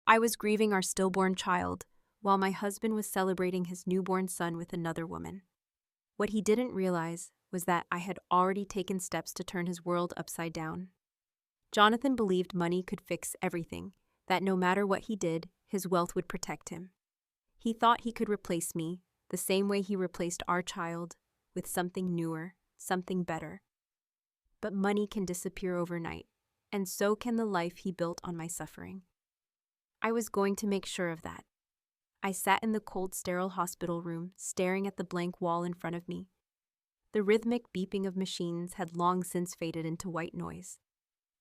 I was grieving our stillborn child, while my husband was celebrating his newborn son with another woman. What he didn't realize was that I had already taken steps to turn his world upside down. Jonathan believed money could fix everything, that no matter what he did, his wealth would protect him. He thought he could replace me, the same way he replaced our child, with something newer, something better. But money can disappear overnight, and so can the life he built on my suffering. I was going to make sure of that. I sat in the cold, sterile hospital room, staring at the blank wall in front of me. The rhythmic beeping of machines had long since faded into white noise.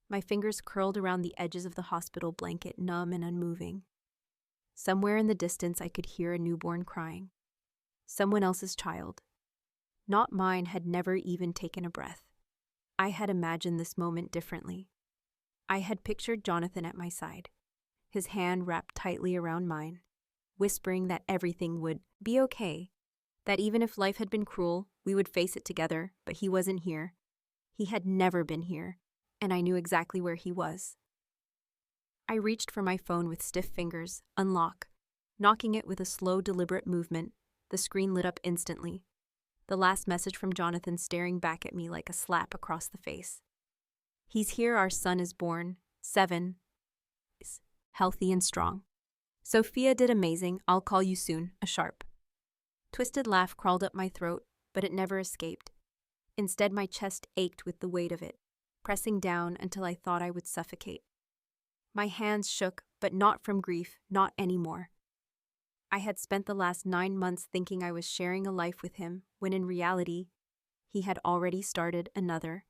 My fingers curled around the edges of the hospital blanket, numb and unmoving. Somewhere in the distance, I could hear a newborn crying. Someone else's child. Not mine had never even taken a breath. I had imagined this moment differently. I had pictured Jonathan at my side, his hand wrapped tightly around mine, whispering that everything would be okay, that even if life had been cruel, we would face it together, but he wasn't here. He had never been here, and I knew exactly where he was. I reached for my phone with stiff fingers, unlock. Knocking it with a slow, deliberate movement, the screen lit up instantly. The last message from Jonathan staring back at me like a slap across the face. He's here, our son is born, 7, healthy and strong. Sophia did amazing, I'll call you soon, a sharp. Twisted laugh crawled up my throat, but it never escaped. Instead, my chest ached with the weight of it, pressing down until I thought I would suffocate. My hands shook, but not from grief, not anymore. I had spent the last 9 months thinking I was sharing a life with him, when in reality, he had already started another.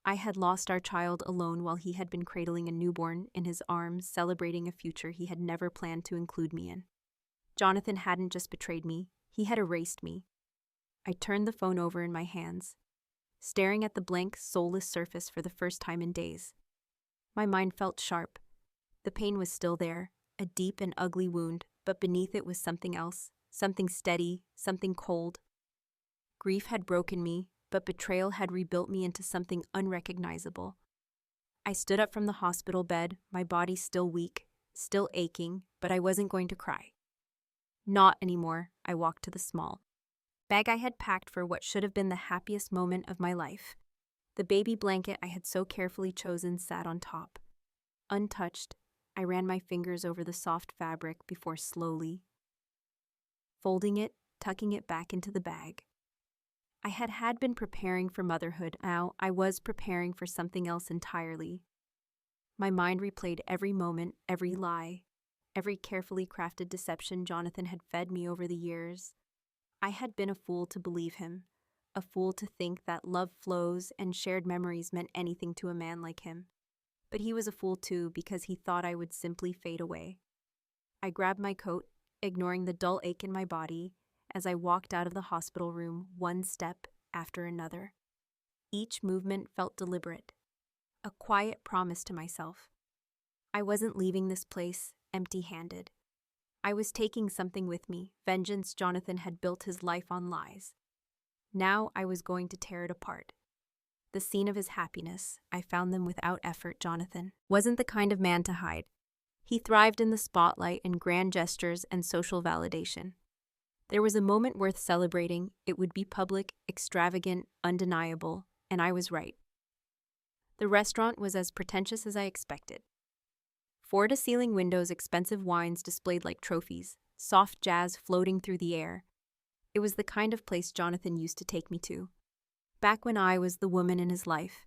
I had lost our child alone while he had been cradling a newborn in his arms, celebrating a future he had never planned to include me in. Jonathan hadn't just betrayed me, he had erased me. I turned the phone over in my hands, staring at the blank, soulless surface for the first time in days. My mind felt sharp. The pain was still there, a deep and ugly wound, but beneath it was something else, something steady, something cold. Grief had broken me, but betrayal had rebuilt me into something unrecognizable. I stood up from the hospital bed, my body still weak, still aching, but I wasn't going to cry. Not anymore. I walked to the small bag I had packed for what should have been the happiest moment of my life. The baby blanket I had so carefully chosen sat on top. Untouched, I ran my fingers over the soft fabric before slowly folding it, tucking it back into the bag. I had been preparing for motherhood. Now I was preparing for something else entirely. My mind replayed every moment, every lie, every carefully crafted deception Jonathan had fed me over the years. I had been a fool to believe him, a fool to think that love flows and shared memories meant anything to a man like him. But he was a fool too because he thought I would simply fade away. I grabbed my coat, ignoring the dull ache in my body, as I walked out of the hospital room one step after another. Each movement felt deliberate, a quiet promise to myself. I wasn't leaving this place empty-handed. I was taking something with me, vengeance. Jonathan had built his life on lies. Now I was going to tear it apart. The scene of his happiness, I found them without effort. Jonathan wasn't the kind of man to hide. He thrived in the spotlight and grand gestures and social validation. There was a moment worth celebrating. It would be public, extravagant, undeniable, and I was right. The restaurant was as pretentious as I expected. Floor-to-ceiling windows, expensive wines displayed like trophies, soft jazz floating through the air. It was the kind of place Jonathan used to take me to, back when I was the woman in his life.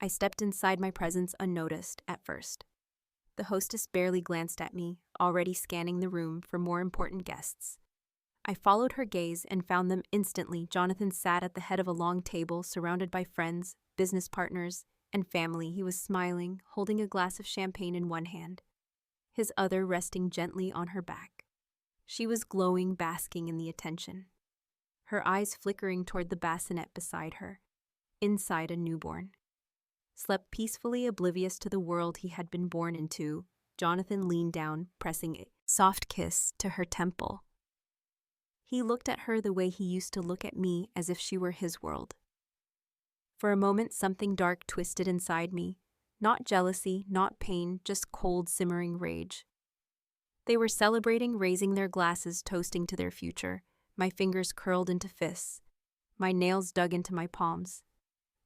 I stepped inside, my presence unnoticed at first. The hostess barely glanced at me, already scanning the room for more important guests. I followed her gaze and found them instantly. Jonathan sat at the head of a long table, surrounded by friends, business partners, and family. He was smiling, holding a glass of champagne in one hand, his other resting gently on her back. She was glowing, basking in the attention, her eyes flickering toward the bassinet beside her. Inside, a newborn slept peacefully, oblivious to the world he had been born into. Jonathan leaned down, pressing a soft kiss to her temple. He looked at her the way he used to look at me, as if she were his world. For a moment, something dark twisted inside me. Not jealousy, not pain, just cold, simmering rage. They were celebrating, raising their glasses, toasting to their future, my fingers curled into fists, my nails dug into my palms.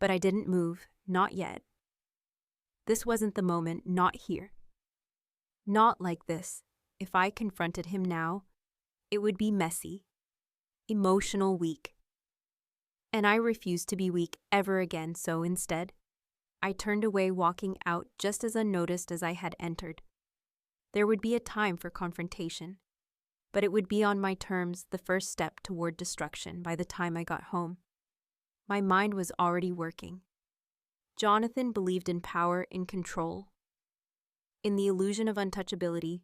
But I didn't move, not yet. This wasn't the moment, not here. Not like this. If I confronted him now, it would be messy, emotional, weak. And I refused to be weak ever again, so instead, I turned away, walking out just as unnoticed as I had entered. There would be a time for confrontation, but it would be on my terms, the first step toward destruction by the time I got home. My mind was already working. Jonathan believed in power, in control, in the illusion of untouchability.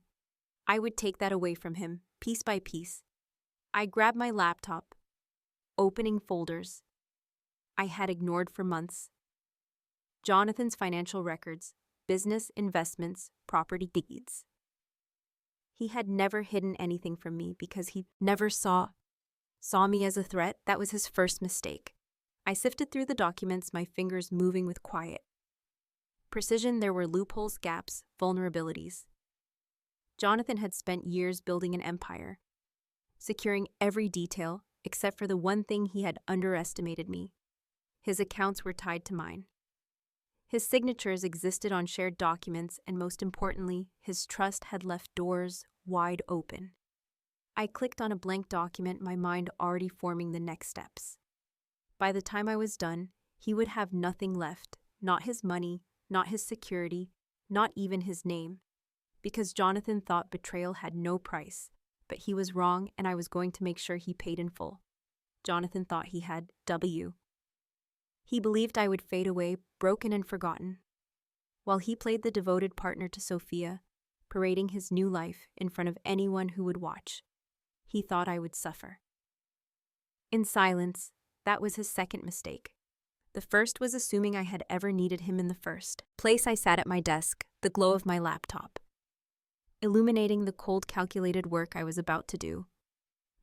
I would take that away from him, piece by piece. I grabbed my laptop, opening folders I had ignored for months. Jonathan's financial records, business, investments, property deeds. He had never hidden anything from me because he never saw me as a threat. That was his first mistake. I sifted through the documents, my fingers moving with quiet precision. There were loopholes, gaps, vulnerabilities. Jonathan had spent years building an empire, securing every detail except for the one thing he had underestimated: me. His accounts were tied to mine. His signatures existed on shared documents, and most importantly, his trust had left doors wide open. I clicked on a blank document, my mind already forming the next steps. By the time I was done, he would have nothing left, not his money, not his security, not even his name. Because Jonathan thought betrayal had no price, but he was wrong, and I was going to make sure he paid in full. Jonathan thought he had He believed I would fade away, broken and forgotten, while he played the devoted partner to Sophia, parading his new life in front of anyone who would watch. He thought I would suffer. In silence, that was his second mistake. The first was assuming I had ever needed him in the first place. I sat at my desk, the glow of my laptop illuminating the cold, calculated work I was about to do.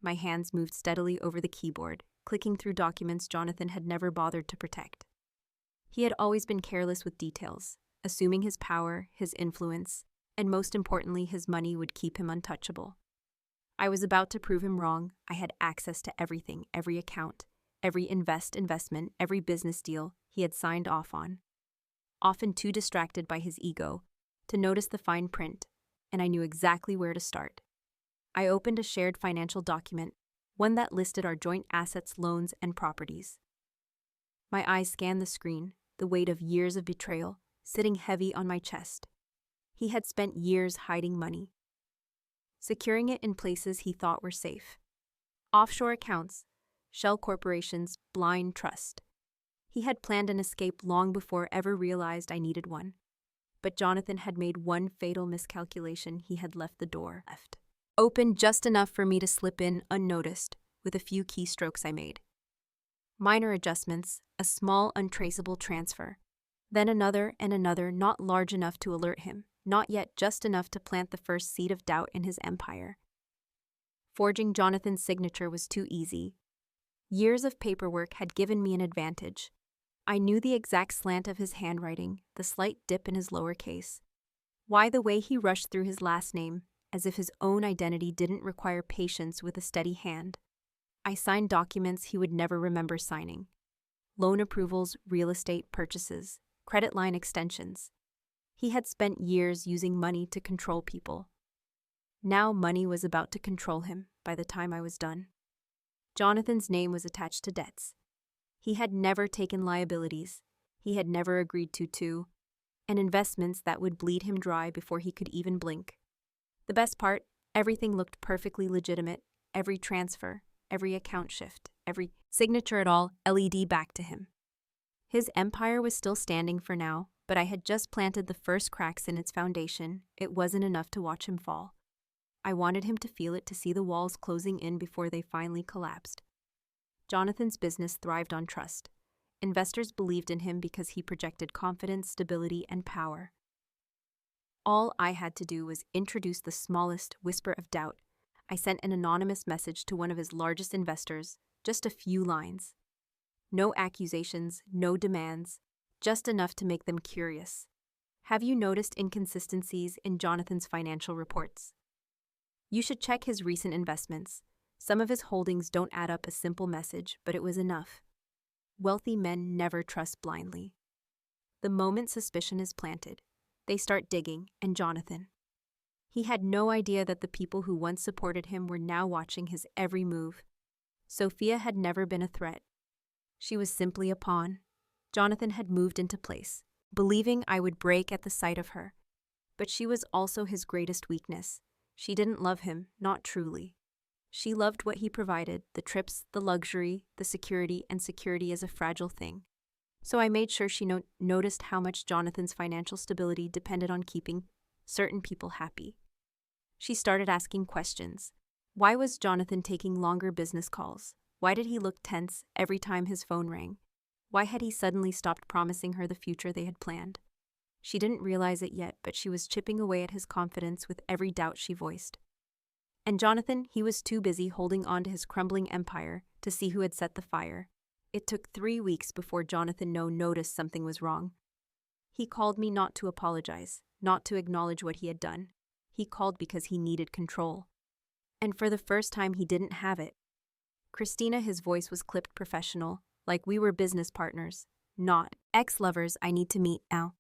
My hands moved steadily over the keyboard, clicking through documents Jonathan had never bothered to protect. He had always been careless with details, assuming his power, his influence, and most importantly, his money would keep him untouchable. I was about to prove him wrong. I had access to everything, every account, every investment, every business deal he had signed off on. Often too distracted by his ego to notice the fine print, and I knew exactly where to start. I opened a shared financial document, one that listed our joint assets, loans, and properties. My eyes scanned the screen, the weight of years of betrayal sitting heavy on my chest. He had spent years hiding money, securing it in places he thought were safe. Offshore accounts, shell corporations, blind trust. He had planned an escape long before ever realized I needed one. But Jonathan had made one fatal miscalculation. He had left the door open just enough for me to slip in unnoticed with a few keystrokes I made. Minor adjustments, a small untraceable transfer, then another and another, not large enough to alert him, not yet just enough to plant the first seed of doubt in his empire. Forging Jonathan's signature was too easy. Years of paperwork had given me an advantage. I knew the exact slant of his handwriting, the slight dip in his lowercase. Why the way he rushed through his last name, as if his own identity didn't require patience with a steady hand. I signed documents he would never remember signing. Loan approvals, real estate purchases, credit line extensions. He had spent years using money to control people. Now money was about to control him by the time I was done. Jonathan's name was attached to debts. He had never taken liabilities. He had never agreed to, and investments that would bleed him dry before he could even blink. The best part, everything looked perfectly legitimate. Every transfer, every account shift, every signature at all LED back to him. His empire was still standing for now, but I had just planted the first cracks in its foundation. It wasn't enough to watch him fall. I wanted him to feel it, to see the walls closing in before they finally collapsed. Jonathan's business thrived on trust. Investors believed in him because he projected confidence, stability, and power. All I had to do was introduce the smallest whisper of doubt. I sent an anonymous message to one of his largest investors, just a few lines. No accusations, no demands, just enough to make them curious. Have you noticed inconsistencies in Jonathan's financial reports? You should check his recent investments. Some of his holdings don't add up a simple message, but it was enough. Wealthy men never trust blindly. The moment suspicion is planted, they start digging, and Jonathan. He had no idea that the people who once supported him were now watching his every move. Sophia had never been a threat. She was simply a pawn. Jonathan had moved into place, believing I would break at the sight of her. But she was also his greatest weakness. She didn't love him, not truly. She loved what he provided, the trips, the luxury, the security, and security is a fragile thing. So I made sure she noticed how much Jonathan's financial stability depended on keeping certain people happy. She started asking questions. Why was Jonathan taking longer business calls? Why did he look tense every time his phone rang? Why had he suddenly stopped promising her the future they had planned? She didn't realize it yet, but she was chipping away at his confidence with every doubt she voiced. And Jonathan, he was too busy holding on to his crumbling empire to see who had set the fire. It took 3 weeks before Jonathan noticed something was wrong. He called me not to apologize, not to acknowledge what he had done. He called because he needed control. And for the first time, he didn't have it. Christina, his voice was clipped professional, like we were business partners, not ex-lovers I need to meet now.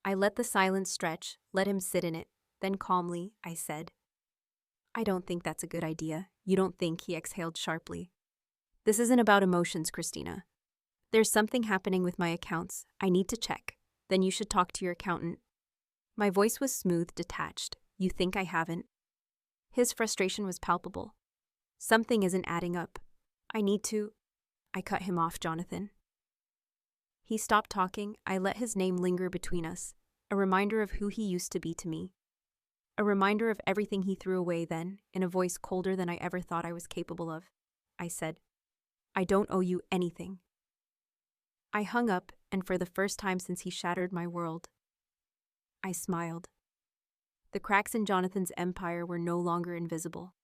I let the silence stretch, let him sit in it. Then calmly, I said, I don't think that's a good idea. You don't think? He exhaled sharply. This isn't about emotions, Christina. There's something happening with my accounts. I need to check. Then you should talk to your accountant. My voice was smooth, detached. You think I haven't? His frustration was palpable. Something isn't adding up. I need to... I cut him off, Jonathan. He stopped talking. I let his name linger between us, a reminder of who he used to be to me. A reminder of everything he threw away then, in a voice colder than I ever thought I was capable of. I said, I don't owe you anything. I hung up, and for the first time since he shattered my world, I smiled. The cracks in Jonathan's empire were no longer invisible.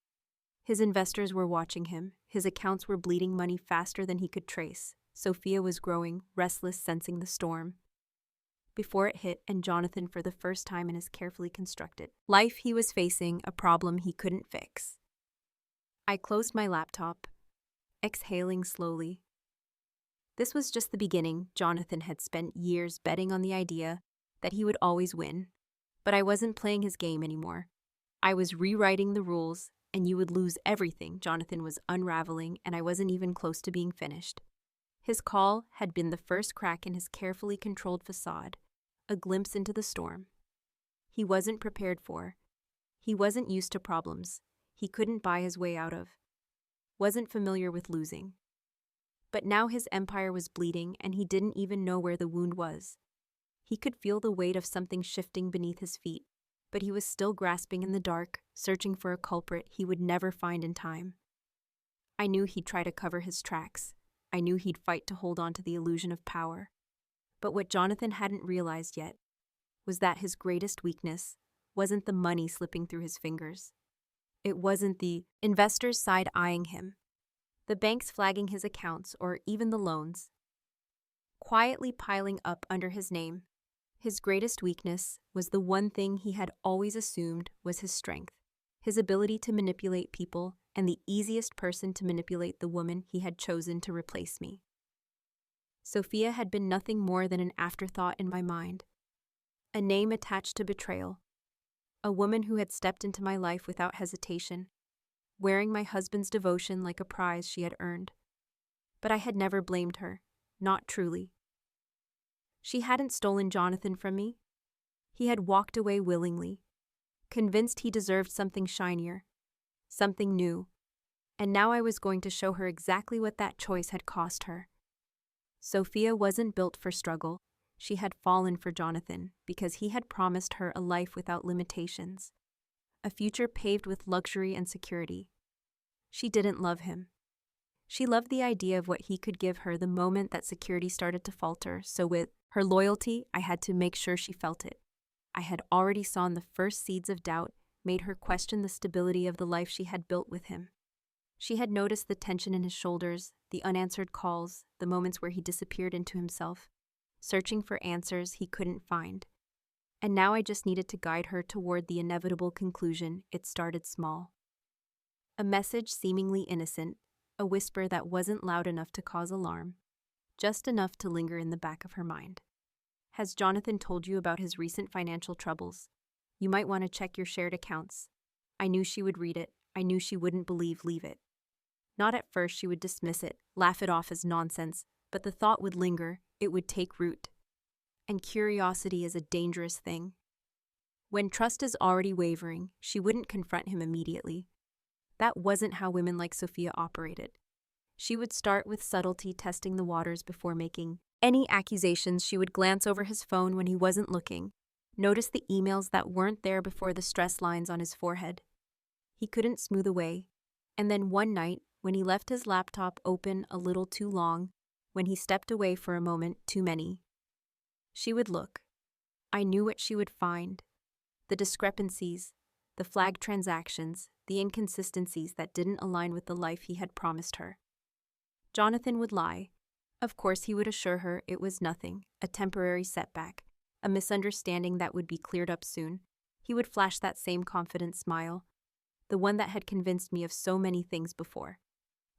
His investors were watching him. His accounts were bleeding money faster than he could trace. Sophia was growing, restless, sensing the storm. Before it hit, and Jonathan, for the first time in his carefully constructed life, he was facing a problem he couldn't fix. I closed my laptop, exhaling slowly. This was just the beginning. Jonathan had spent years betting on the idea that he would always win. But I wasn't playing his game anymore. I was rewriting the rules, and you would lose everything. Jonathan was unraveling, and I wasn't even close to being finished. His call had been the first crack in his carefully controlled facade, a glimpse into the storm. He wasn't prepared for. He wasn't used to problems he couldn't buy his way out of. Wasn't familiar with losing. But now his empire was bleeding, and he didn't even know where the wound was. He could feel the weight of something shifting beneath his feet, but he was still grasping in the dark, searching for a culprit he would never find in time. I knew he'd try to cover his tracks. I knew he'd fight to hold on to the illusion of power. But what Jonathan hadn't realized yet was that his greatest weakness wasn't the money slipping through his fingers. It wasn't the investors side-eyeing him, the banks flagging his accounts, or even the loans quietly piling up under his name. His greatest weakness was the one thing he had always assumed was his strength, his ability to manipulate people, and the easiest person to manipulate the woman he had chosen to replace me. Sophia had been nothing more than an afterthought in my mind, a name attached to betrayal, a woman who had stepped into my life without hesitation, wearing my husband's devotion like a prize she had earned. But I had never blamed her, not truly. She hadn't stolen Jonathan from me. He had walked away willingly, convinced he deserved something shinier, something new, and now I was going to show her exactly what that choice had cost her. Sophia wasn't built for struggle. She had fallen for Jonathan because he had promised her a life without limitations, a future paved with luxury and security. She didn't love him. She loved the idea of what he could give her the moment that security started to falter, so with her loyalty, I had to make sure she felt it. I had already sown the first seeds of doubt, made her question the stability of the life she had built with him. She had noticed the tension in his shoulders, the unanswered calls, the moments where he disappeared into himself, searching for answers he couldn't find. And now I just needed to guide her toward the inevitable conclusion. It started small. A message seemingly innocent, a whisper that wasn't loud enough to cause alarm, just enough to linger in the back of her mind. Has Jonathan told you about his recent financial troubles? You might want to check your shared accounts. I knew she would read it. I knew she wouldn't leave it. Not at first, she would dismiss it, laugh it off as nonsense, but the thought would linger, it would take root. And curiosity is a dangerous thing. When trust is already wavering, she wouldn't confront him immediately. That wasn't how women like Sophia operated. She would start with subtlety, testing the waters before making any accusations. She would glance over his phone when he wasn't looking, notice the emails that weren't there before the stress lines on his forehead. He couldn't smooth away, and then one night, when he left his laptop open a little too long, when he stepped away for a moment too many, she would look. I knew what she would find. The discrepancies, the flagged transactions, the inconsistencies that didn't align with the life he had promised her. Jonathan would lie. Of course, he would assure her it was nothing, a temporary setback, a misunderstanding that would be cleared up soon. He would flash that same confident smile, the one that had convinced me of so many things before.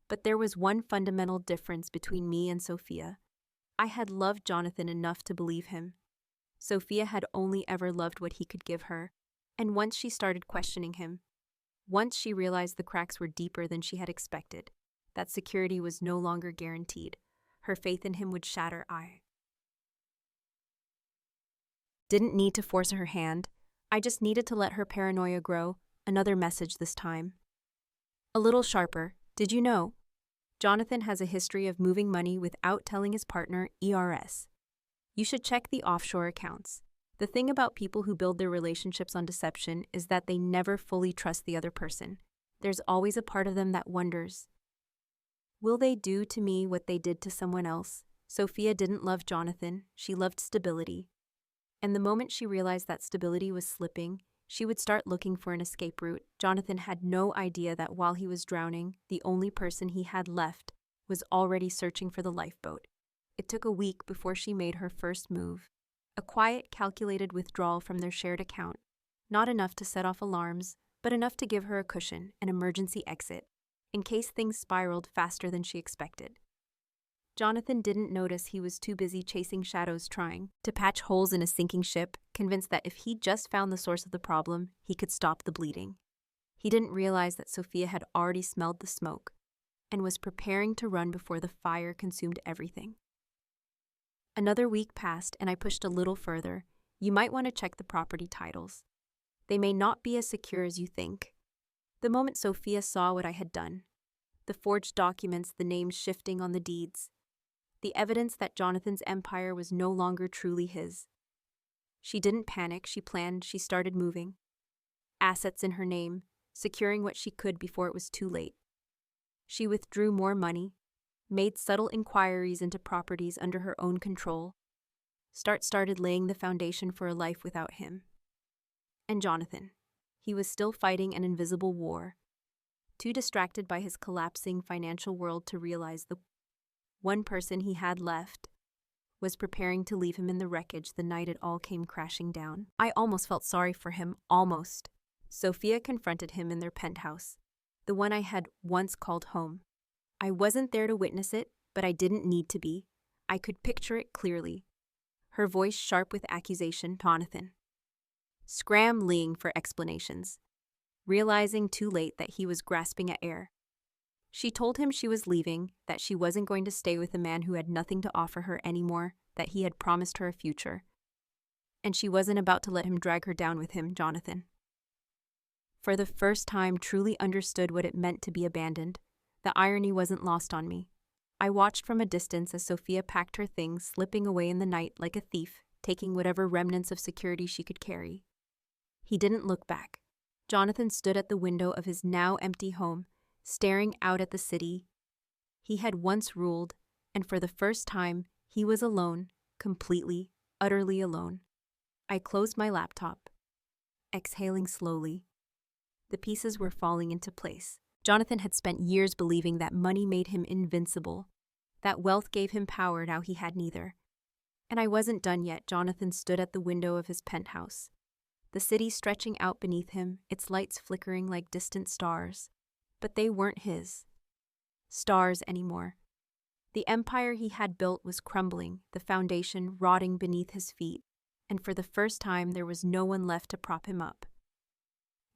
But there was one fundamental difference between me and Sophia. I had loved Jonathan enough to believe him. Sophia had only ever loved what he could give her, and once she started questioning him, once she realized the cracks were deeper than she had expected, that security was no longer guaranteed, her faith in him would shatter. I didn't need to force her hand. I just needed to let her paranoia grow. Another message this time. A little sharper. Did you know? Jonathan has a history of moving money without telling his partner, ERS. You should check the offshore accounts. The thing about people who build their relationships on deception is that they never fully trust the other person. There's always a part of them that wonders, will they do to me what they did to someone else? Sophia didn't love Jonathan, she loved stability. And the moment she realized that stability was slipping, she would start looking for an escape route. Jonathan had no idea that while he was drowning, the only person he had left was already searching for the lifeboat. It took a week before she made her first move. A quiet, calculated withdrawal from their shared account. Not enough to set off alarms, but enough to give her a cushion, an emergency exit, in case things spiraled faster than she expected. Jonathan didn't notice he was too busy chasing shadows, trying to patch holes in a sinking ship, convinced that if he just found the source of the problem, he could stop the bleeding. He didn't realize that Sophia had already smelled the smoke and was preparing to run before the fire consumed everything. Another week passed and I pushed a little further. You might want to check the property titles. They may not be as secure as you think. The moment Sophia saw what I had done, the forged documents, the names shifting on the deeds, the evidence that Jonathan's empire was no longer truly his. She didn't panic, she planned, she started moving. Assets in her name, securing what she could before it was too late. She withdrew more money, made subtle inquiries into properties under her own control. Started laying the foundation for a life without him. And Jonathan, he was still fighting an invisible war, too distracted by his collapsing financial world to realize the one person he had left was preparing to leave him in the wreckage the night it all came crashing down. I almost felt sorry for him, almost. Sophia confronted him in their penthouse, the one I had once called home. I wasn't there to witness it, but I didn't need to be. I could picture it clearly. Her voice sharp with accusation, Jonathan. Scrambling for explanations, realizing too late that he was grasping at air. She told him she was leaving, that she wasn't going to stay with a man who had nothing to offer her anymore, that he had promised her a future. And she wasn't about to let him drag her down with him, Jonathan. For the first time, truly understood what it meant to be abandoned. The irony wasn't lost on me. I watched from a distance as Sophia packed her things, slipping away in the night like a thief, taking whatever remnants of security she could carry. He didn't look back. Jonathan stood at the window of his now empty home, staring out at the city he had once ruled, and for the first time, he was alone, completely, utterly alone. I closed my laptop, exhaling slowly. The pieces were falling into place. Jonathan had spent years believing that money made him invincible, that wealth gave him power. Now he had neither. And I wasn't done yet. Jonathan stood at the window of his penthouse, the city stretching out beneath him, its lights flickering like distant stars. But they weren't his stars anymore. The empire he had built was crumbling, the foundation rotting beneath his feet, and for the first time there was no one left to prop him up.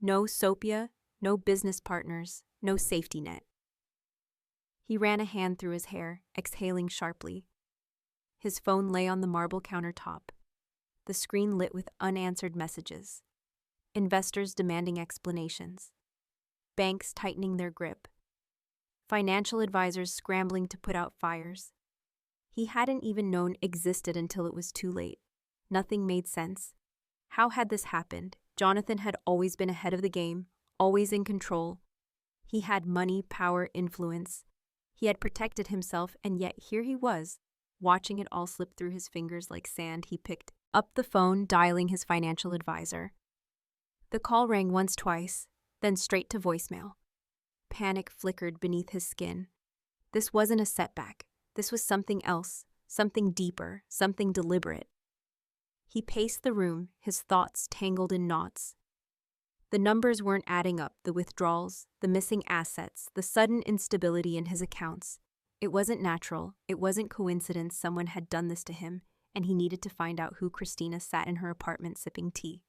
No Sophia, no business partners, no safety net. He ran a hand through his hair, exhaling sharply. His phone lay on the marble countertop, the screen lit with unanswered messages. Investors demanding explanations. Banks tightening their grip. Financial advisors scrambling to put out fires. He hadn't even known existed until it was too late. Nothing made sense. How had this happened? Jonathan had always been ahead of the game, always in control. He had money, power, influence. He had protected himself, and yet here he was, watching it all slip through his fingers like sand. He picked up the phone, dialing his financial advisor. The call rang once, twice, then straight to voicemail. Panic flickered beneath his skin. This wasn't a setback. This was something else, something deeper, something deliberate. He paced the room, his thoughts tangled in knots. The numbers weren't adding up, the withdrawals, the missing assets, the sudden instability in his accounts. It wasn't natural, it wasn't coincidence someone had done this to him, and he needed to find out who. Christina sat in her apartment sipping tea.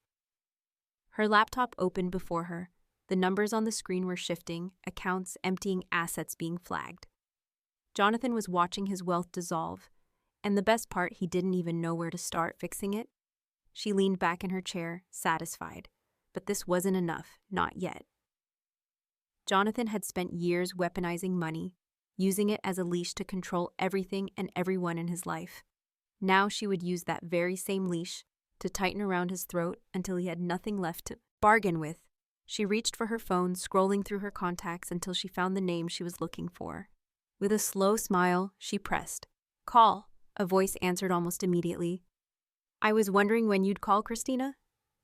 Her laptop opened before her. The numbers on the screen were shifting, accounts emptying, assets being flagged. Jonathan was watching his wealth dissolve, and the best part, he didn't even know where to start fixing it. She leaned back in her chair, satisfied. But this wasn't enough, not yet. Jonathan had spent years weaponizing money, using it as a leash to control everything and everyone in his life. Now she would use that very same leash to tighten around his throat until he had nothing left to bargain with. She reached for her phone, scrolling through her contacts until she found the name she was looking for. With a slow smile, she pressed call. A voice answered almost immediately. I was wondering when you'd call, Christina?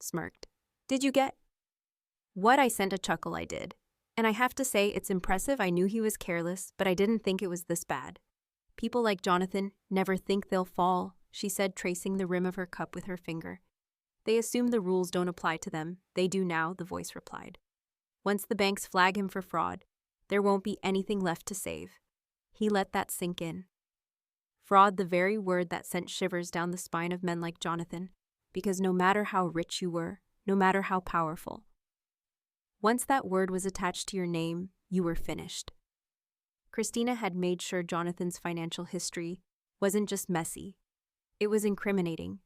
Smirked. Did you get what? I sent a chuckle. I did. And I have to say, it's impressive. I knew he was careless, but I didn't think it was this bad. People like Jonathan never think they'll fall, she said, tracing the rim of her cup with her finger. They assume the rules don't apply to them. They do now, the voice replied. Once the banks flag him for fraud, there won't be anything left to save. He let that sink in. Fraud, the very word that sent shivers down the spine of men like Jonathan, because no matter how rich you were, no matter how powerful, once that word was attached to your name, you were finished. Christina had made sure Jonathan's financial history wasn't just messy. It was incriminating.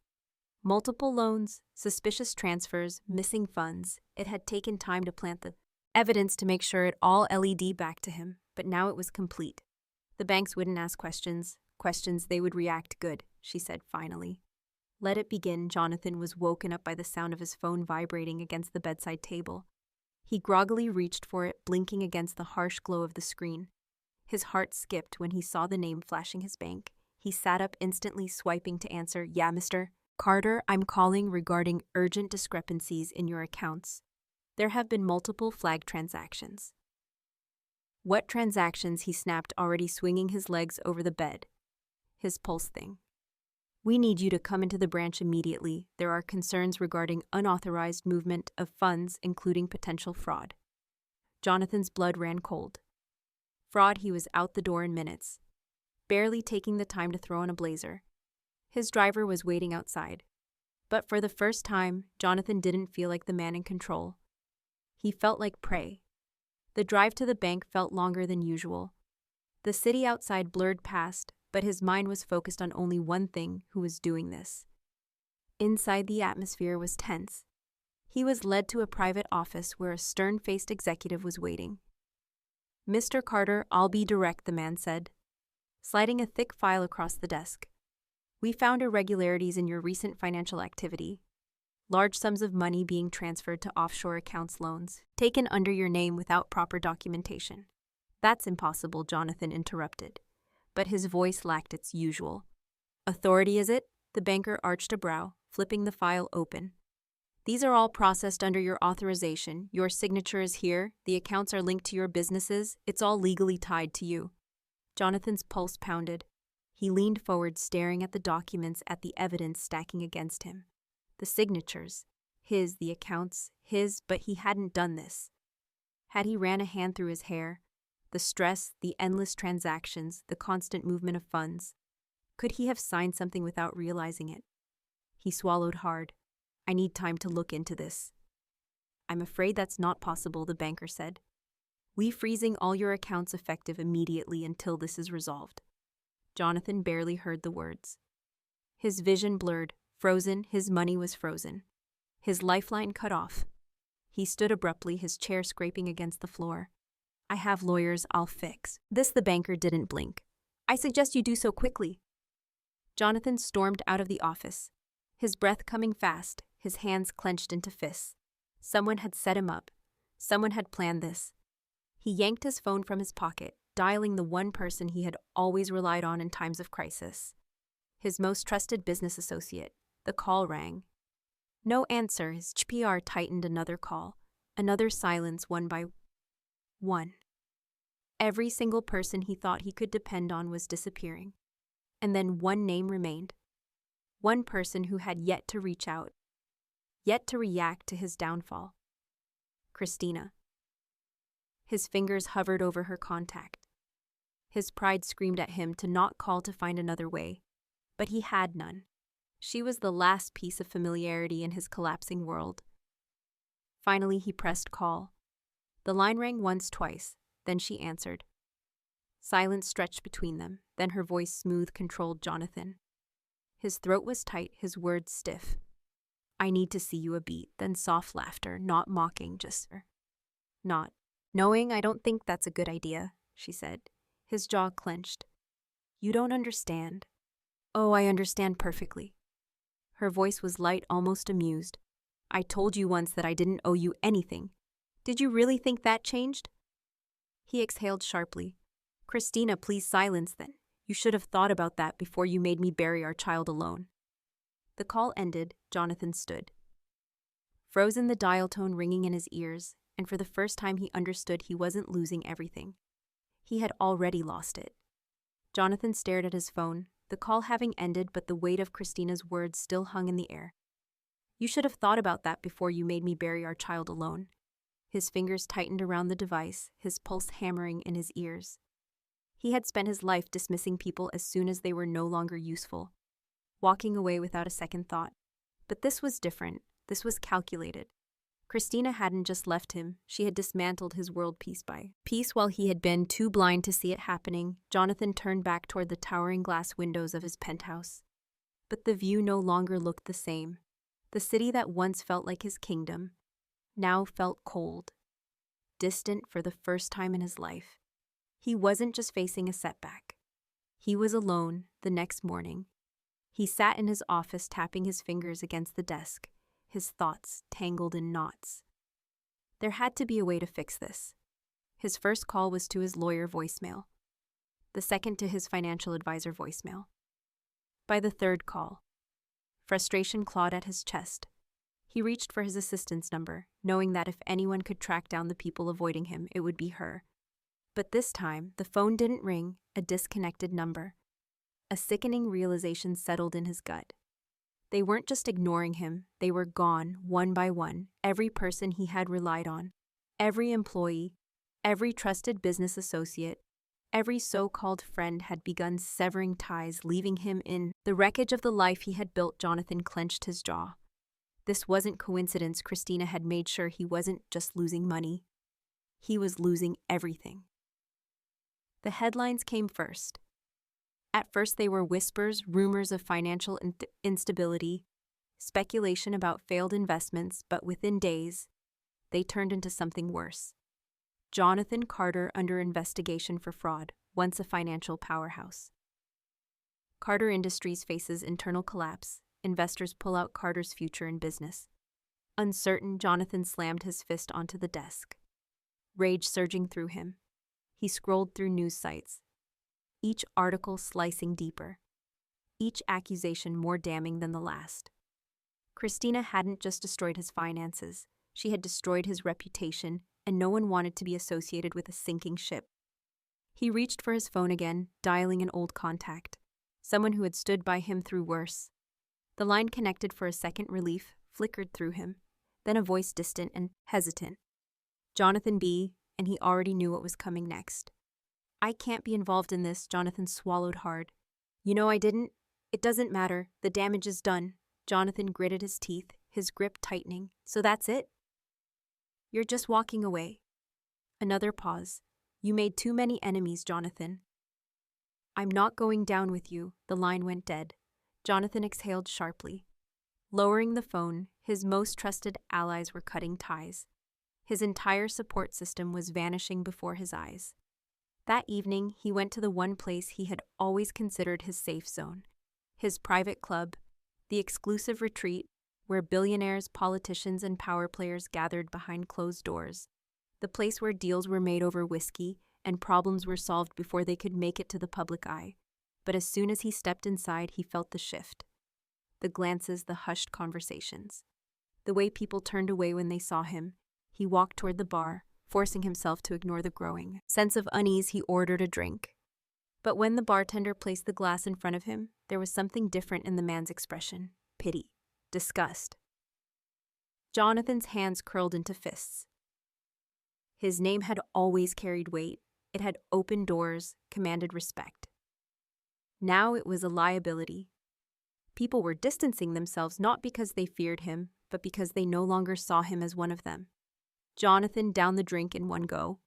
Multiple loans, suspicious transfers, missing funds. It had taken time to plant the evidence to make sure it all led back to him, but now it was complete. The banks wouldn't ask questions they would react. Good, she said finally. Let it begin. Jonathan was woken up by the sound of his phone vibrating against the bedside table. He groggily reached for it, blinking against the harsh glow of the screen. His heart skipped when he saw the name flashing his bank. He sat up instantly, swiping to answer. Yeah, Mr. Carter, I'm calling regarding urgent discrepancies in your accounts. There have been multiple flagged transactions. What transactions? He snapped, already swinging his legs over the bed. His pulse thing. We need you to come into the branch immediately. There are concerns regarding unauthorized movement of funds, including potential fraud. Jonathan's blood ran cold. Fraud? He was out the door in minutes, barely taking the time to throw on a blazer. His driver was waiting outside. But for the first time, Jonathan didn't feel like the man in control. He felt like prey. The drive to the bank felt longer than usual. The city outside blurred past, but his mind was focused on only one thing: who was doing this. Inside, the atmosphere was tense. He was led to a private office where a stern-faced executive was waiting. Mr. Carter, I'll be direct, the man said, sliding a thick file across the desk. We found irregularities in your recent financial activity. Large sums of money being transferred to offshore accounts, loans taken under your name without proper documentation. That's impossible, Jonathan interrupted, but his voice lacked its usual authority. Is it? The banker arched a brow, flipping the file open. These are all processed under your authorization. Your signature is here. The accounts are linked to your businesses. It's all legally tied to you. Jonathan's pulse pounded. He leaned forward, staring at the documents, at the evidence stacking against him. The signatures. His, the accounts, his, but he hadn't done this. Had he ran a hand through his hair? The stress, the endless transactions, the constant movement of funds. Could he have signed something without realizing it? He swallowed hard. I need time to look into this. I'm afraid that's not possible, the banker said. We freezing all your accounts effective immediately until this is resolved. Jonathan barely heard the words. His vision blurred, frozen, his money was frozen. His lifeline cut off. He stood abruptly, his chair scraping against the floor. I have lawyers, I'll fix. This the banker didn't blink. I suggest you do so quickly. Jonathan stormed out of the office, his breath coming fast, his hands clenched into fists. Someone had set him up. Someone had planned this. He yanked his phone from his pocket, dialing the one person he had always relied on in times of crisis. His most trusted business associate. The call rang. No answer, his PR tightened another call. Another silence, one by one. Every single person he thought he could depend on was disappearing. And then one name remained. One person who had yet to reach out. Yet to react to his downfall. Christina. His fingers hovered over her contact. His pride screamed at him to not call to find another way. But he had none. She was the last piece of familiarity in his collapsing world. Finally, he pressed call. The line rang once, twice, then she answered. Silence stretched between them, then her voice smooth, controlled Jonathan. His throat was tight, his words stiff. I need to see you a beat, then soft laughter, not mocking, just not. Knowing, I don't think that's a good idea, she said. His jaw clenched. You don't understand. Oh, I understand perfectly. Her voice was light, almost amused. I told you once that I didn't owe you anything. Did you really think that changed? He exhaled sharply. Christina, please silence then. You should have thought about that before you made me bury our child alone. The call ended, Jonathan stood. Frozen, the dial tone ringing in his ears, and for the first time he understood he wasn't losing everything. He had already lost it. Jonathan stared at his phone, the call having ended, but the weight of Christina's words still hung in the air. You should have thought about that before you made me bury our child alone. His fingers tightened around the device, his pulse hammering in his ears. He had spent his life dismissing people as soon as they were no longer useful, walking away without a second thought. But this was different. This was calculated. Christina hadn't just left him, she had dismantled his world piece by piece. While he had been too blind to see it happening, Jonathan turned back toward the towering glass windows of his penthouse. But the view no longer looked the same. The city that once felt like his kingdom now felt cold, distant for the first time in his life. He wasn't just facing a setback. He was alone the next morning. He sat in his office, tapping his fingers against the desk, his thoughts tangled in knots. There had to be a way to fix this. His first call was to his lawyer voicemail. The second to his financial advisor voicemail. By the third call, frustration clawed at his chest. He reached for his assistant's number, knowing that if anyone could track down the people avoiding him, it would be her. But this time, the phone didn't ring, a disconnected number. A sickening realization settled in his gut. They weren't just ignoring him, they were gone, one by one, every person he had relied on, every employee, every trusted business associate, every so-called friend had begun severing ties, leaving him in the wreckage of the life he had built. Jonathan clenched his jaw. This wasn't coincidence. Christina had made sure he wasn't just losing money. He was losing everything. The headlines came first. At first they were whispers, rumors of financial instability, speculation about failed investments, but within days, they turned into something worse. Jonathan Carter under investigation for fraud, once a financial powerhouse. Carter Industries faces internal collapse. Investors pull out Carter's future in business. Uncertain, Jonathan slammed his fist onto the desk. Rage surging through him. He scrolled through news sites, each article slicing deeper, each accusation more damning than the last. Christina hadn't just destroyed his finances, she had destroyed his reputation, and no one wanted to be associated with a sinking ship. He reached for his phone again, dialing an old contact, someone who had stood by him through worse. The line connected for a second. Relief flickered through him, then a voice distant and hesitant. Jonathan B., and he already knew what was coming next. I can't be involved in this, Jonathan swallowed hard. You know I didn't. It doesn't matter. The damage is done. Jonathan gritted his teeth, his grip tightening. So that's it? You're just walking away. Another pause. You made too many enemies, Jonathan. I'm not going down with you. The line went dead. Jonathan exhaled sharply. Lowering the phone, his most trusted allies were cutting ties. His entire support system was vanishing before his eyes. That evening, he went to the one place he had always considered his safe zone, his private club, the exclusive retreat where billionaires, politicians, and power players gathered behind closed doors, the place where deals were made over whiskey and problems were solved before they could make it to the public eye. But as soon as he stepped inside, he felt the shift. The glances, the hushed conversations. The way people turned away when they saw him. He walked toward the bar, forcing himself to ignore the growing sense of unease. He ordered a drink. But when the bartender placed the glass in front of him, there was something different in the man's expression. Pity. Disgust. Jonathan's hands curled into fists. His name had always carried weight. It had opened doors, commanded respect. Now it was a liability. People were distancing themselves not because they feared him, but because they no longer saw him as one of them. Jonathan downed the drink in one go.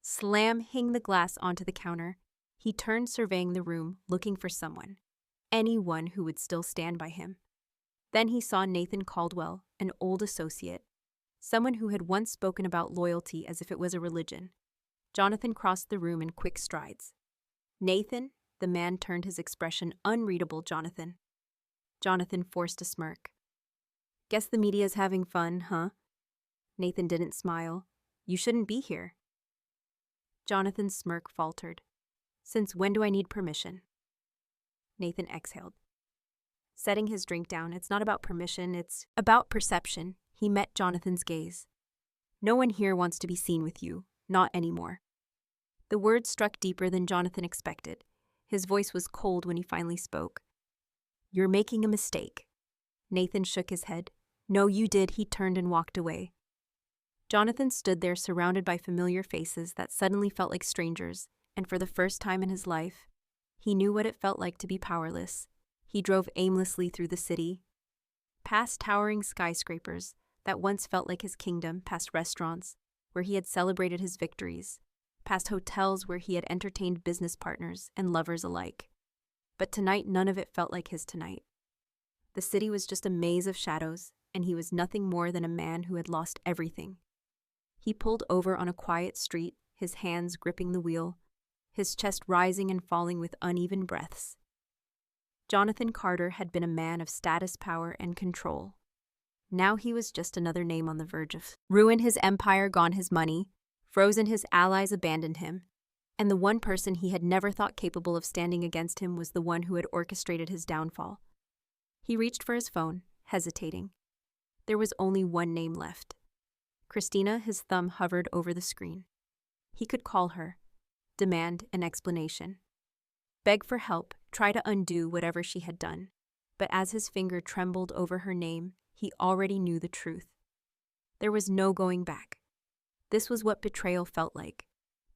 Slamming the glass onto the counter, he turned, surveying the room, looking for someone. Anyone who would still stand by him. Then he saw Nathan Caldwell, an old associate, someone who had once spoken about loyalty as if it was a religion. Jonathan crossed the room in quick strides. Nathan, the man turned, his expression unreadable. Jonathan forced a smirk. Guess the media's having fun, huh? Nathan didn't smile. You shouldn't be here. Jonathan's smirk faltered. Since when do I need permission? Nathan exhaled. Setting his drink down, it's not about permission, it's about perception. He met Jonathan's gaze. No one here wants to be seen with you, not anymore. The words struck deeper than Jonathan expected. His voice was cold when he finally spoke. You're making a mistake. Nathan shook his head. No, you did. He turned and walked away. Jonathan stood there, surrounded by familiar faces that suddenly felt like strangers, and for the first time in his life, he knew what it felt like to be powerless. He drove aimlessly through the city, past towering skyscrapers that once felt like his kingdom, past restaurants where he had celebrated his victories, past hotels where he had entertained business partners and lovers alike. But tonight, none of it felt like his tonight. The city was just a maze of shadows, and he was nothing more than a man who had lost everything. He pulled over on a quiet street, his hands gripping the wheel, his chest rising and falling with uneven breaths. Jonathan Carter had been a man of status, power, and control. Now he was just another name on the verge of ruin. His empire gone, his money frozen, his allies abandoned him, and the one person he had never thought capable of standing against him was the one who had orchestrated his downfall. He reached for his phone, hesitating. There was only one name left. Christina. His thumb hovered over the screen. He could call her, demand an explanation, beg for help, try to undo whatever she had done. But as his finger trembled over her name, he already knew the truth. There was no going back. This was what betrayal felt like.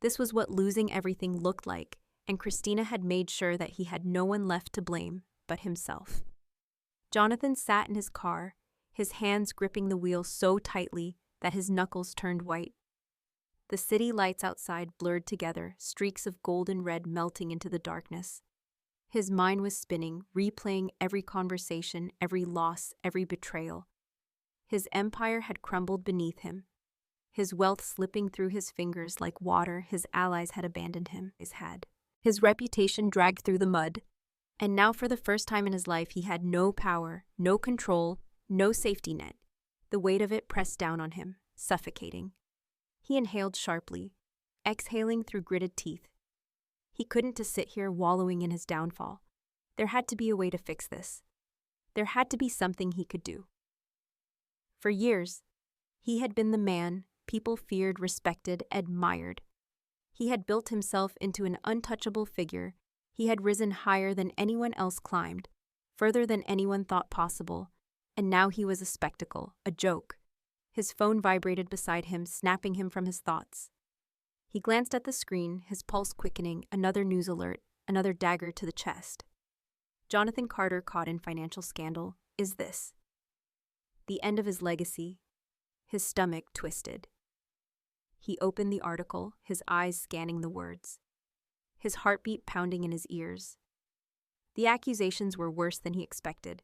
This was what losing everything looked like, and Christina had made sure that he had no one left to blame but himself. Jonathan sat in his car, his hands gripping the wheel so tightly that his knuckles turned white. The city lights outside blurred together, streaks of golden red melting into the darkness. His mind was spinning, replaying every conversation, every loss, every betrayal. His empire had crumbled beneath him. His wealth slipping through his fingers like water. His allies had abandoned him. His reputation dragged through the mud. And now, for the first time in his life, he had no power, no control, no safety net. The weight of it pressed down on him, suffocating. He inhaled sharply, exhaling through gritted teeth. He couldn't just sit here wallowing in his downfall. There had to be a way to fix this. There had to be something he could do. For years, he had been the man people feared, respected, admired. He had built himself into an untouchable figure. He had risen higher than anyone else climbed, further than anyone thought possible, and now he was a spectacle, a joke. His phone vibrated beside him, snapping him from his thoughts. He glanced at the screen, his pulse quickening, another news alert, another dagger to the chest. Jonathan Carter caught in financial scandal. Is this the end of his legacy? His stomach twisted. He opened the article, his eyes scanning the words, his heartbeat pounding in his ears. The accusations were worse than he expected.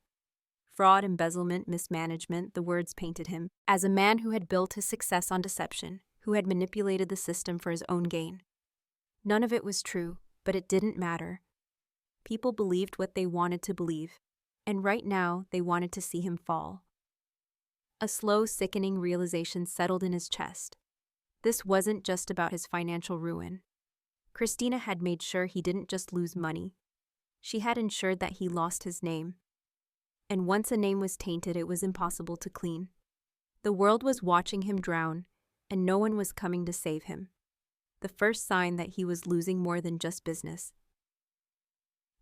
Fraud, embezzlement, mismanagement, the words painted him as a man who had built his success on deception, who had manipulated the system for his own gain. None of it was true, but it didn't matter. People believed what they wanted to believe, and right now they wanted to see him fall. A slow, sickening realization settled in his chest. This wasn't just about his financial ruin. Christina had made sure he didn't just lose money. She had ensured that he lost his name. And once a name was tainted, it was impossible to clean. The world was watching him drown, and no one was coming to save him. The first sign that he was losing more than just business.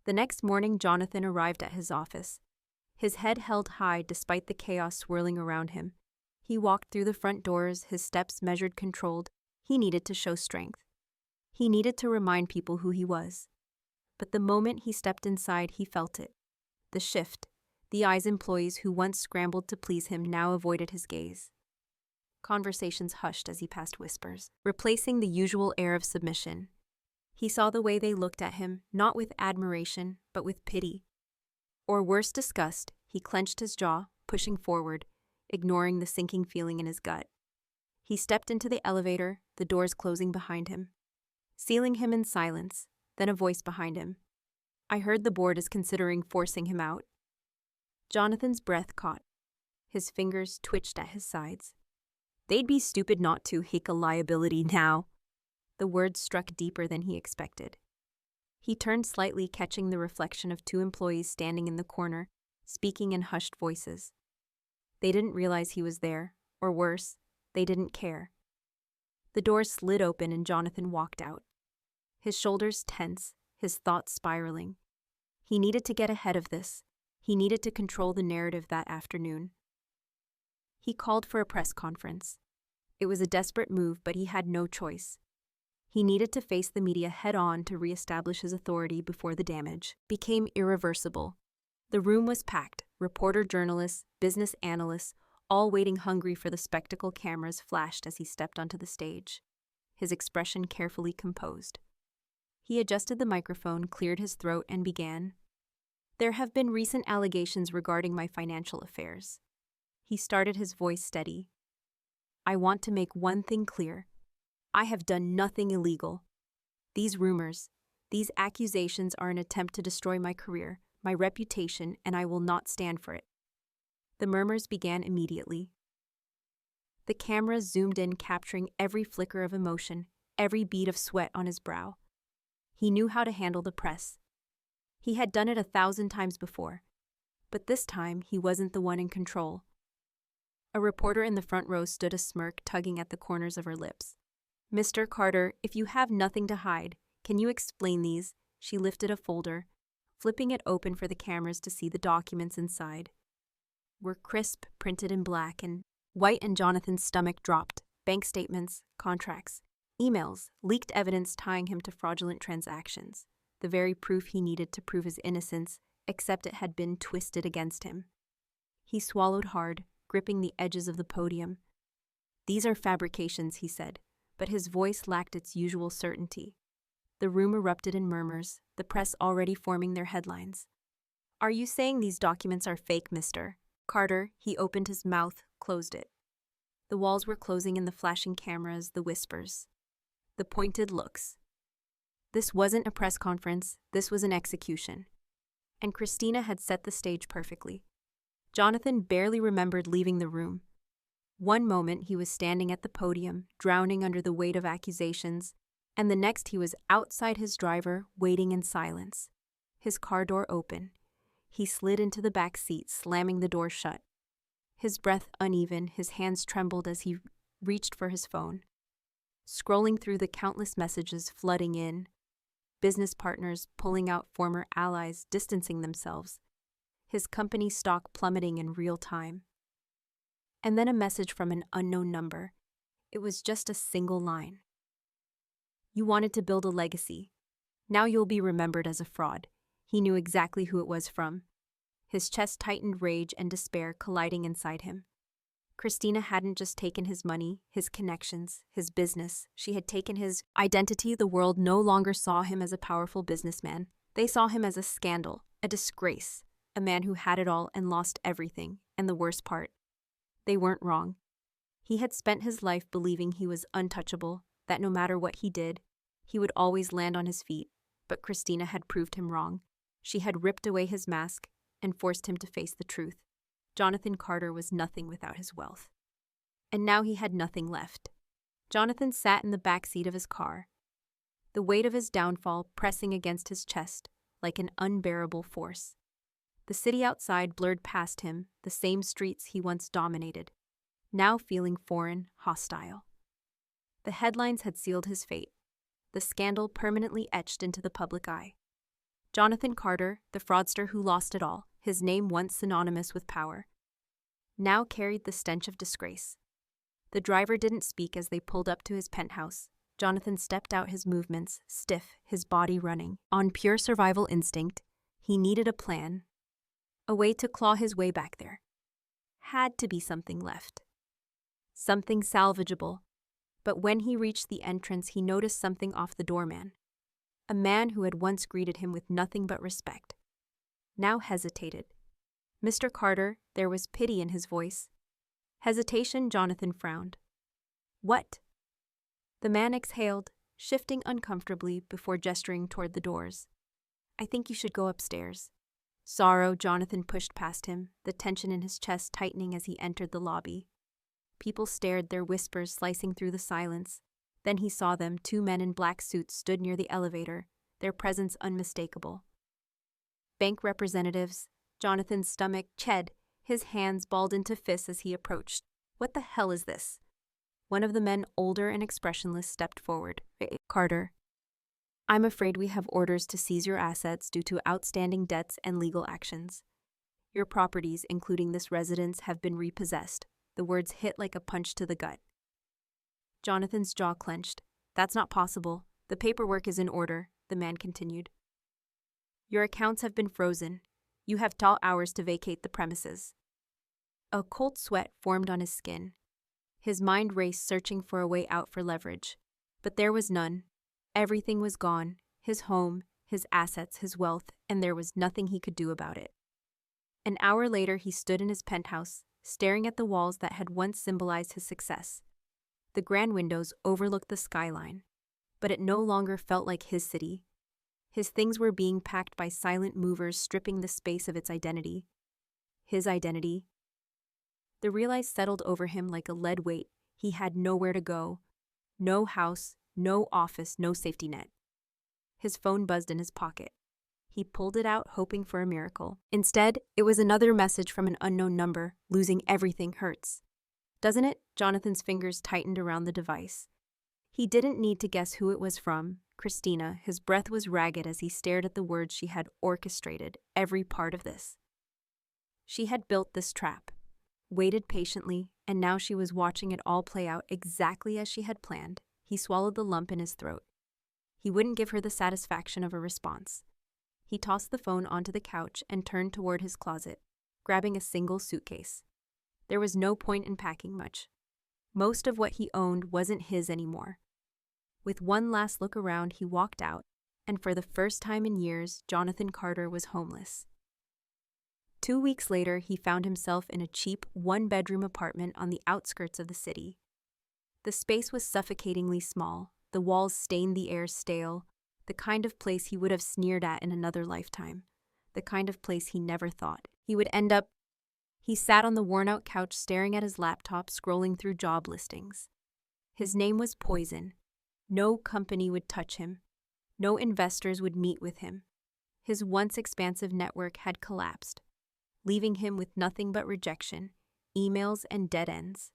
The next morning, Jonathan arrived at his office, his head held high despite the chaos swirling around him. He walked through the front doors, his steps measured, controlled. He needed to show strength. He needed to remind people who he was. But the moment he stepped inside, he felt it. The shift. The eyes employees who once scrambled to please him now avoided his gaze. Conversations hushed as he passed whispers, replacing the usual air of submission. He saw the way they looked at him, not with admiration, but with pity. Or worse, disgust. He clenched his jaw, pushing forward, ignoring the sinking feeling in his gut. He stepped into the elevator, the doors closing behind him, sealing him in silence, then a voice behind him. I heard the board is considering forcing him out. Jonathan's breath caught. His fingers twitched at his sides. They'd be stupid not to hick a liability now. The words struck deeper than he expected. He turned slightly, catching the reflection of two employees standing in the corner, speaking in hushed voices. They didn't realize he was there, or worse, they didn't care. The door slid open and Jonathan walked out. His shoulders tense, his thoughts spiraling. He needed to get ahead of this. He needed to control the narrative that afternoon. He called for a press conference. It was a desperate move, but he had no choice. He needed to face the media head-on to reestablish his authority before the damage became irreversible. The room was packed, reporter, journalists, business analysts, all waiting hungry for the spectacle. Cameras flashed as he stepped onto the stage, his expression carefully composed. He adjusted the microphone, cleared his throat, and began. There have been recent allegations regarding my financial affairs. He started, his voice steady. I want to make one thing clear. I have done nothing illegal. These rumors, these accusations are an attempt to destroy my career, my reputation, and I will not stand for it. The murmurs began immediately. The camera zoomed in, capturing every flicker of emotion, every bead of sweat on his brow. He knew how to handle the press. He had done it 1,000 times before, but this time he wasn't the one in control. A reporter in the front row stood, a smirk tugging at the corners of her lips. Mr. Carter, if you have nothing to hide, can you explain these? She lifted a folder, flipping it open for the cameras to see the documents inside. Were crisp, printed in black and white, and Jonathan's stomach dropped. Bank statements, contracts, emails, leaked evidence tying him to fraudulent transactions. The very proof he needed to prove his innocence, except it had been twisted against him. He swallowed hard, gripping the edges of the podium. These are fabrications, he said, but his voice lacked its usual certainty. The room erupted in murmurs, the press already forming their headlines. Are you saying these documents are fake, Mr. Carter? He opened his mouth, closed it. The walls were closing in, the flashing cameras, the whispers, the pointed looks. This wasn't a press conference, this was an execution. And Christina had set the stage perfectly. Jonathan barely remembered leaving the room. One moment he was standing at the podium, drowning under the weight of accusations, and the next he was outside his driver, waiting in silence. His car door open. He slid into the back seat, slamming the door shut. His breath uneven, his hands trembled as he reached for his phone. Scrolling through the countless messages flooding in, business partners pulling out, former allies distancing themselves, his company stock plummeting in real time. And then a message from an unknown number. It was just a single line. You wanted to build a legacy. Now you'll be remembered as a fraud. He knew exactly who it was from. His chest tightened, rage and despair colliding inside him. Christina hadn't just taken his money, his connections, his business. She had taken his identity. The world no longer saw him as a powerful businessman. They saw him as a scandal, a disgrace, a man who had it all and lost everything. And the worst part, they weren't wrong. He had spent his life believing he was untouchable, that no matter what he did, he would always land on his feet. But Christina had proved him wrong. She had ripped away his mask and forced him to face the truth. Jonathan Carter was nothing without his wealth. And now he had nothing left. Jonathan sat in the back seat of his car, the weight of his downfall pressing against his chest like an unbearable force. The city outside blurred past him, the same streets he once dominated, now feeling foreign, hostile. The headlines had sealed his fate, the scandal permanently etched into the public eye. Jonathan Carter, the fraudster who lost it all, his name once synonymous with power, now carried the stench of disgrace. The driver didn't speak as they pulled up to his penthouse. Jonathan stepped out, his movements stiff, his body running. On pure survival instinct, he needed a plan, a way to claw his way back there. Had to be something left. Something salvageable. But when he reached the entrance, he noticed something off. The doorman, a man who had once greeted him with nothing but respect, now hesitated. Mr. Carter, there was pity in his voice. Hesitation. Jonathan frowned. What? The man exhaled, shifting uncomfortably before gesturing toward the doors. I think you should go upstairs. Sorrow. Jonathan pushed past him, the tension in his chest tightening as he entered the lobby. People stared, their whispers slicing through the silence. Then he saw them. 2 men in black suits stood near the elevator, their presence unmistakable. Bank representatives. Jonathan's stomach chid, his hands balled into fists as he approached. What the hell is this? One of the men, older and expressionless, stepped forward. Carter, I'm afraid we have orders to seize your assets due to outstanding debts and legal actions. Your properties, including this residence, have been repossessed. The words hit like a punch to the gut. Jonathan's jaw clenched. That's not possible. The paperwork is in order, the man continued. Your accounts have been frozen. You have 12 hours to vacate the premises. A cold sweat formed on his skin. His mind raced, searching for a way out for leverage. But there was none. Everything was gone. His home, his assets, his wealth, and there was nothing he could do about it. An hour later, he stood in his penthouse, staring at the walls that had once symbolized his success. The grand windows overlooked the skyline, but it no longer felt like his city. His things were being packed by silent movers, stripping the space of its identity. His identity. The realize settled over him like a lead weight. He had nowhere to go. No house, no office, no safety net. His phone buzzed in his pocket. He pulled it out, hoping for a miracle. Instead, it was another message from an unknown number. Losing everything hurts. Doesn't it? Jonathan's fingers tightened around the device. He didn't need to guess who it was from. Christina. His breath was ragged as he stared at the words. She had orchestrated every part of this. She had built this trap, waited patiently, and now she was watching it all play out exactly as she had planned. He swallowed the lump in his throat. He wouldn't give her the satisfaction of a response. He tossed the phone onto the couch and turned toward his closet, grabbing a single suitcase. There was no point in packing much. Most of what he owned wasn't his anymore. With one last look around, he walked out, and for the first time in years, Jonathan Carter was homeless. 2 weeks later, he found himself in a cheap, one-bedroom apartment on the outskirts of the city. The space was suffocatingly small, the walls stained the air stale, the kind of place he would have sneered at in another lifetime, the kind of place he never thought he would end up. He sat on the worn-out couch staring at his laptop, scrolling through job listings. His name was Poison. No company would touch him. No investors would meet with him. His once expansive network had collapsed, leaving him with nothing but rejection, emails, and dead ends.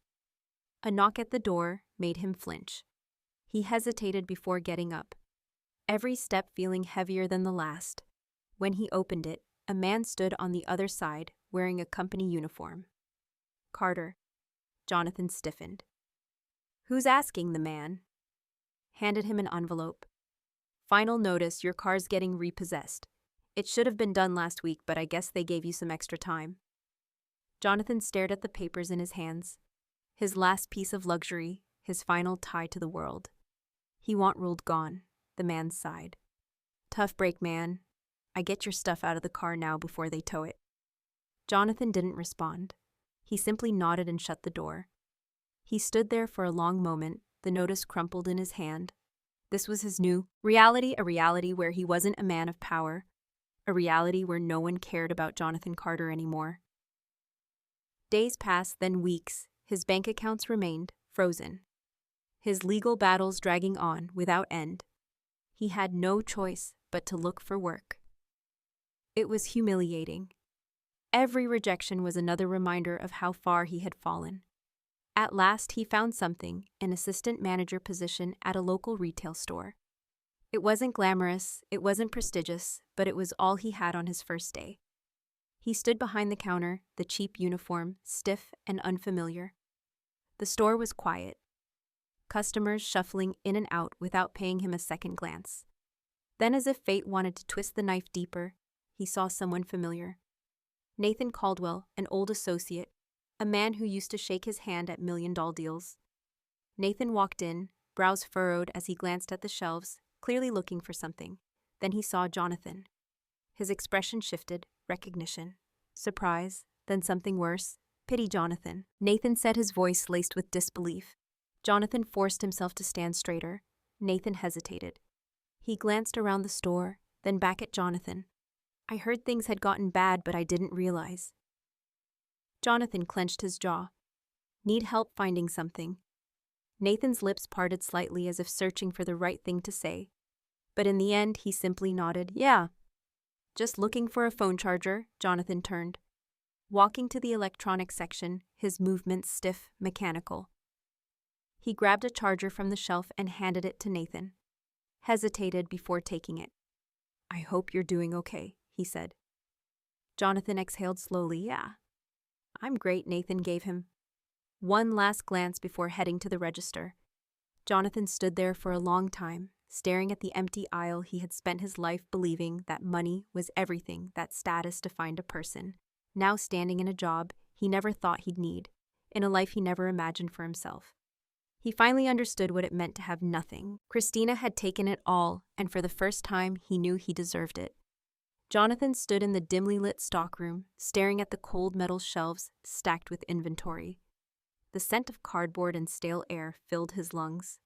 A knock at the door made him flinch. He hesitated before getting up, every step feeling heavier than the last. When he opened it, a man stood on the other side, wearing a company uniform. Carter. Jonathan stiffened. Who's asking? The man. handed him an envelope. Final notice, your car's getting repossessed. It should have been done last week, but I guess they gave you some extra time. Jonathan stared at the papers in his hands. His last piece of luxury, his final tie to the world. He ruled gone, the man sighed. Tough break, man. I get your stuff out of the car now before they tow it. Jonathan didn't respond. He simply nodded and shut the door. He stood there for a long moment, the notice crumpled in his hand. This was his new reality, a reality where he wasn't a man of power, a reality where no one cared about Jonathan Carter anymore. Days passed, then weeks. His bank accounts remained frozen. His legal battles dragging on without end. He had no choice but to look for work. It was humiliating. Every rejection was another reminder of how far he had fallen. At last he found something, an assistant manager position at a local retail store. It wasn't glamorous, it wasn't prestigious, but it was all he had on his first day. He stood behind the counter, the cheap uniform, stiff and unfamiliar. The store was quiet. Customers shuffling in and out without paying him a second glance. Then, as if fate wanted to twist the knife deeper, he saw someone familiar. Nathan Caldwell, an old associate, a man who used to shake his hand at million-dollar deals. Nathan walked in, brows furrowed as he glanced at the shelves, clearly looking for something. Then he saw Jonathan. His expression shifted, recognition, surprise, then something worse, pity. Jonathan, Nathan said, his voice laced with disbelief. Jonathan forced himself to stand straighter. Nathan hesitated. He glanced around the store, then back at Jonathan. I heard things had gotten bad, but I didn't realize. Jonathan clenched his jaw. Need help finding something. Nathan's lips parted slightly as if searching for the right thing to say. But in the end, he simply nodded. Yeah. Just looking for a phone charger. Jonathan turned. Walking to the electronics section, his movements stiff, mechanical. He grabbed a charger from the shelf and handed it to Nathan. Hesitated before taking it. I hope you're doing okay, he said. Jonathan exhaled slowly. Yeah. I'm great, Nathan gave him. One last glance before heading to the register. Jonathan stood there for a long time, staring at the empty aisle he had spent his life believing that money was everything, that status defined a person. Now standing in a job he never thought he'd need, in a life he never imagined for himself. He finally understood what it meant to have nothing. Christina had taken it all, and for the first time he knew he deserved it. Jonathan stood in the dimly lit stockroom, staring at the cold metal shelves stacked with inventory. The scent of cardboard and stale air filled his lungs.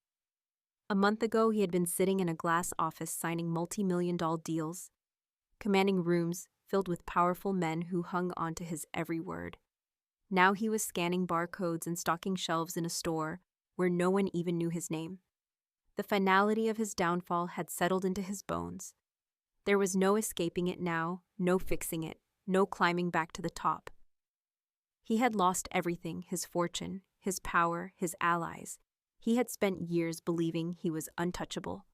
A month ago he had been sitting in a glass office signing multi-million-dollar deals, commanding rooms filled with powerful men who hung onto his every word. Now he was scanning barcodes and stocking shelves in a store where no one even knew his name. The finality of his downfall had settled into his bones. There was no escaping it now, no fixing it, no climbing back to the top. He had lost everything, his fortune, his power, his allies. He had spent years believing he was untouchable,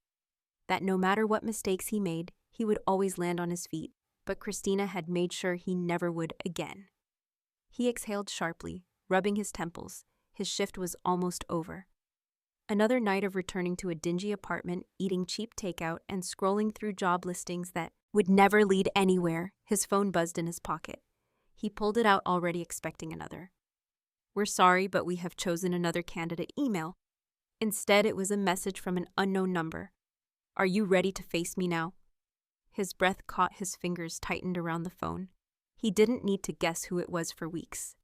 that no matter what mistakes he made, he would always land on his feet, but Christina had made sure he never would again. He exhaled sharply, rubbing his temples. His shift was almost over. Another night of returning to a dingy apartment, eating cheap takeout, and scrolling through job listings that would never lead anywhere. His phone buzzed in his pocket. He pulled it out, already expecting another. We're sorry, but we have chosen another candidate. Email. Instead, it was a message from an unknown number. Are you ready to face me now? His breath caught, his fingers tightened around the phone. He didn't need to guess who it was for weeks.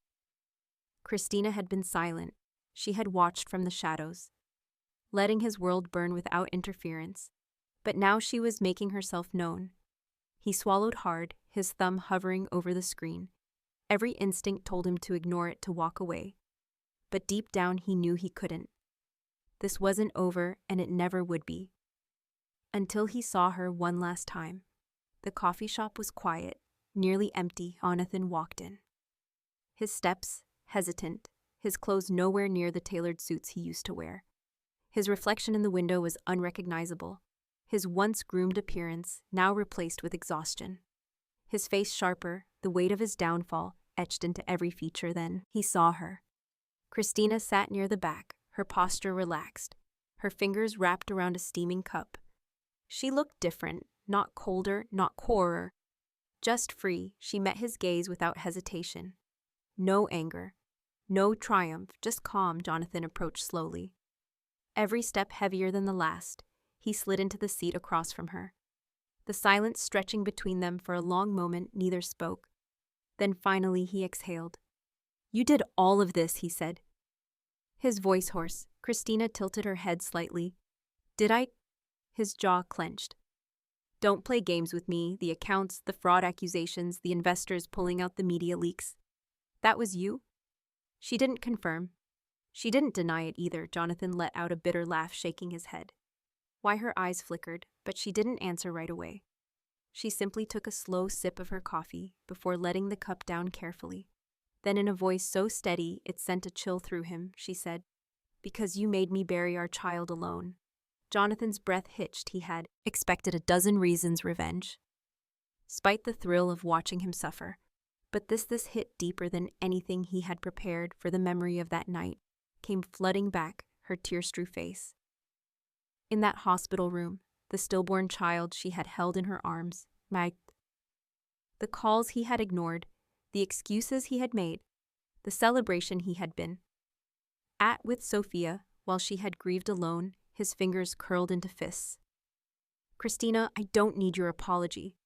Christina had been silent. She had watched from the shadows, letting his world burn without interference. But now she was making herself known. He swallowed hard, his thumb hovering over the screen. Every instinct told him to ignore it, to walk away. But deep down he knew he couldn't. This wasn't over, and it never would be. Until he saw her one last time. The coffee shop was quiet, nearly empty. Jonathan walked in. His steps, hesitant, his clothes nowhere near the tailored suits he used to wear. His reflection in the window was unrecognizable. His once groomed appearance now replaced with exhaustion. His face sharper, the weight of his downfall etched into every feature. Then he saw her. Christina sat near the back, her posture relaxed, her fingers wrapped around a steaming cup. She looked different, not colder, not cooler. Just free, she met his gaze without hesitation. No anger, no triumph, just calm. Jonathan approached slowly. Every step heavier than the last, he slid into the seat across from her. The silence stretching between them for a long moment, neither spoke. Then finally he exhaled. "You did all of this," he said. His voice hoarse. Christina tilted her head slightly. "Did I?" His jaw clenched. "Don't play games with me, the accounts, the fraud accusations, the investors pulling out the media leaks. That was you?" She didn't confirm. She didn't deny it either. Jonathan let out a bitter laugh, shaking his head. Why, her eyes flickered, but she didn't answer right away. She simply took a slow sip of her coffee before letting the cup down carefully. Then in a voice so steady it sent a chill through him, she said, "Because you made me bury our child alone." Jonathan's breath hitched. He had expected a dozen reasons revenge, spite the thrill of watching him suffer. But this hit deeper than anything he had prepared, for the memory of that night came flooding back her tear-strewn face. In that hospital room, the stillborn child she had held in her arms, Mag. The calls he had ignored, the excuses he had made, the celebration he had been at with Sophia while she had grieved alone, his fingers curled into fists. "Christina, I don't need your apology."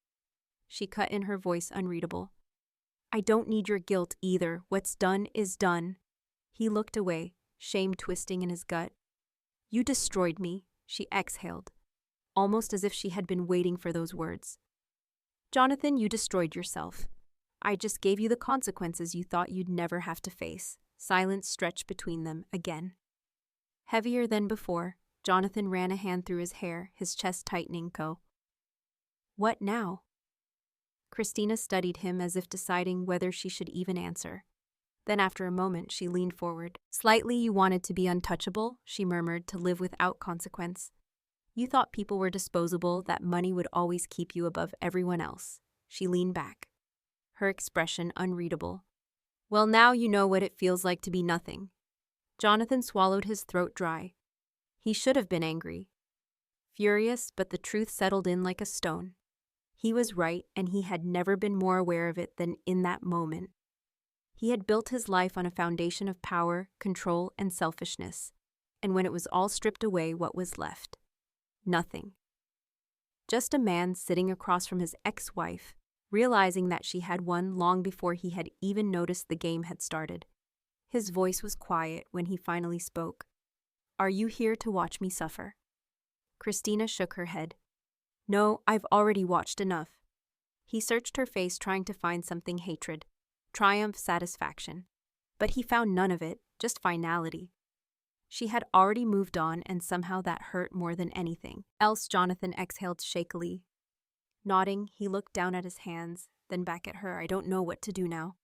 She cut in, her voice unreadable. "I don't need your guilt either. What's done is done." He looked away, shame twisting in his gut. "You destroyed me," she exhaled, almost as if she had been waiting for those words. "Jonathan, you destroyed yourself. I just gave you the consequences you thought you'd never have to face." Silence stretched between them again. Heavier than before, Jonathan ran a hand through his hair, his chest tightening. "What now?" Christina studied him as if deciding whether she should even answer. Then after a moment, she leaned forward. "Slightly you wanted to be untouchable," she murmured, "to live without consequence. You thought people were disposable, that money would always keep you above everyone else." She leaned back, her expression unreadable. "Well, now you know what it feels like to be nothing." Jonathan swallowed his throat dry. He should have been angry, furious, but the truth settled in like a stone. He was right, and he had never been more aware of it than in that moment. He had built his life on a foundation of power, control, and selfishness, and when it was all stripped away, what was left? Nothing. Just a man sitting across from his ex-wife, realizing that she had won long before he had even noticed the game had started. His voice was quiet when he finally spoke. "Are you here to watch me suffer?" Christina shook her head. "No, I've already watched enough." He searched her face, trying to find something: hatred, triumph, satisfaction. But he found none of it, just finality. She had already moved on, and somehow that hurt more than anything else. Jonathan exhaled shakily. Nodding, he looked down at his hands, then back at her. "I don't know what to do now."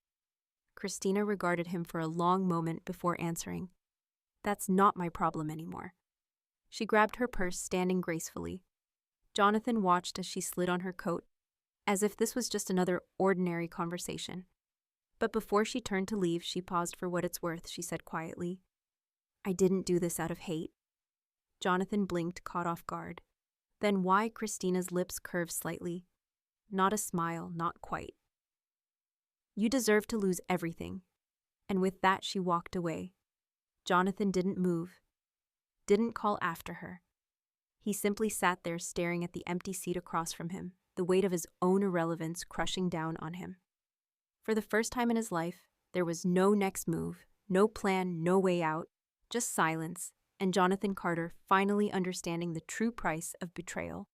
Christina regarded him for a long moment before answering. "That's not my problem anymore." She grabbed her purse, standing gracefully. Jonathan watched as she slid on her coat, as if this was just another ordinary conversation. But before she turned to leave, she paused. "For what it's worth," she said quietly, "I didn't do this out of hate." Jonathan blinked, caught off guard. Then why? Christina's lips curved slightly. Not a smile, not quite. "You deserve to lose everything." And with that, she walked away. Jonathan didn't move, didn't call after her. He simply sat there, staring at the empty seat across from him, the weight of his own irrelevance crushing down on him. For the first time in his life, there was no next move, no plan, no way out, just silence, and Jonathan Carter finally understanding the true price of betrayal.